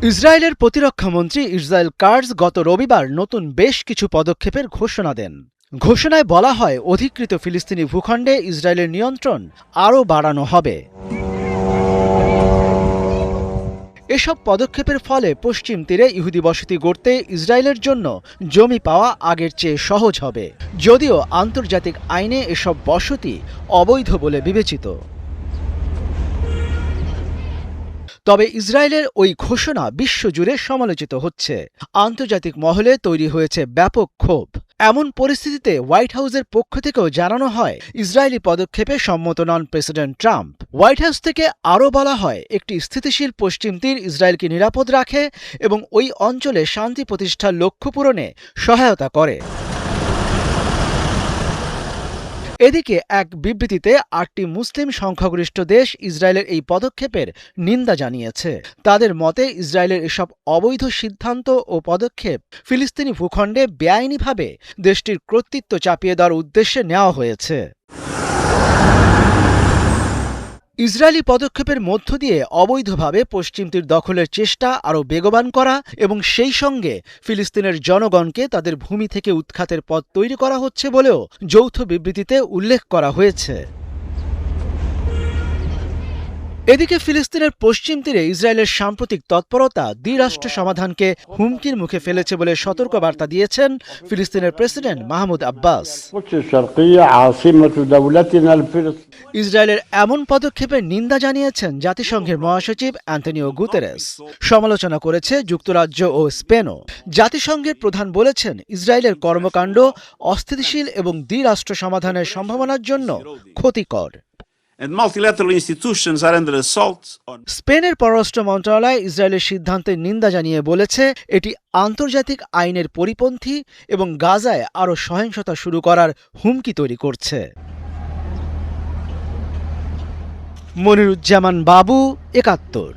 ইসরায়েলের প্রতিরক্ষামন্ত্রী Israel Katz গত রবিবার নতুন বেশ কিছু পদক্ষেপের ঘোষণা দেন। ঘোষণায় বলা হয়, অধিকৃত ফিলিস্তিনি ভূখণ্ডে ইসরায়েলের নিয়ন্ত্রণ আরও বাড়ানো হবে। এসব পদক্ষেপের ফলে পশ্চিম তীরে ইহুদি বসতি গড়তে ইসরায়েলের জন্য জমি পাওয়া আগের চেয়ে সহজ হবে, যদিও আন্তর্জাতিক আইনে এসব বসতি অবৈধ বলে বিবেচিত। তবে ইসরায়েলের ওই ঘোষণা বিশ্বজুড়ে সমালোচিত হচ্ছে। আন্তর্জাতিক মহলে তৈরি হয়েছে ব্যাপক ক্ষোভ। এমন পরিস্থিতিতে হোয়াইট হাউসের পক্ষ থেকেও জানানো হয়, ইসরায়েলি পদক্ষেপে সম্মত নন প্রেসিডেন্ট ট্রাম্প। হোয়াইট হাউস থেকে আরও বলা হয়, একটি স্থিতিশীল পশ্চিম তীর ইসরায়েলকে নিরাপদ রাখে এবং ওই অঞ্চলে শান্তি প্রতিষ্ঠার লক্ষ্য পূরণে সহায়তা করে। এদিকে এক বিবৃতিতে ৮টি মুসলিম সংখ্যাগরিষ্ঠ দেশ ইসরায়েলের এই পদক্ষেপের নিন্দা জানিয়েছে। তাদের মতে, ইসরায়েলের এসব অবৈধ সিদ্ধান্ত ও পদক্ষেপ ফিলিস্তিনি ভূখণ্ডে বেআইনিভাবে দেশটির কর্তৃত্ব চাপিয়ে দেওয়ার উদ্দেশ্যে নেওয়া হয়েছে। ইসরায়েলি পদক্ষেপের মধ্য দিয়ে অবৈধভাবে পশ্চিম তীর দখলের চেষ্টা আরও বেগবান করা এবং সেই সঙ্গে ফিলিস্তিনের জনগণকে তাদের ভূমি থেকে উৎখাতের পথ তৈরি করা হচ্ছে বলেও যৌথ বিবৃতিতে উল্লেখ করা হয়েছে। এদিকে ফিলিস্তিনের পশ্চিম তীরে ইসরায়েলের সাম্প্রতিক তৎপরতা দ্বিরাষ্ট্র সমাধানকে হুমকির মুখে ফেলেছে বলে সতর্কবার্তা দিয়েছেন ফিলিস্তিনের প্রেসিডেন্ট মাহমুদ আব্বাস। ইসরায়েলের এমন পদক্ষেপের নিন্দা জানিয়েছেন জাতিসংঘের মহাসচিব অ্যান্তনিও গুতেরেস। সমালোচনা করেছে যুক্তরাজ্য ও স্পেনও। জাতিসংঘের প্রধান বলেছেন, ইসরায়েলের কর্মকাণ্ড অস্থিতিশীল এবং দ্বিরাষ্ট্র সমাধানের সম্ভাবনার জন্য ক্ষতিকর। স্পেনের পররাষ্ট্র মন্ত্রণালয় ইসরায়েলের সিদ্ধান্তের নিন্দা জানিয়ে বলেছে, এটি আন্তর্জাতিক আইনের পরিপন্থী এবং গাজায় আরও সহিংসতা শুরু করার হুমকি তৈরি করছে। মনিরুজ্জামান বাবু, ৭১।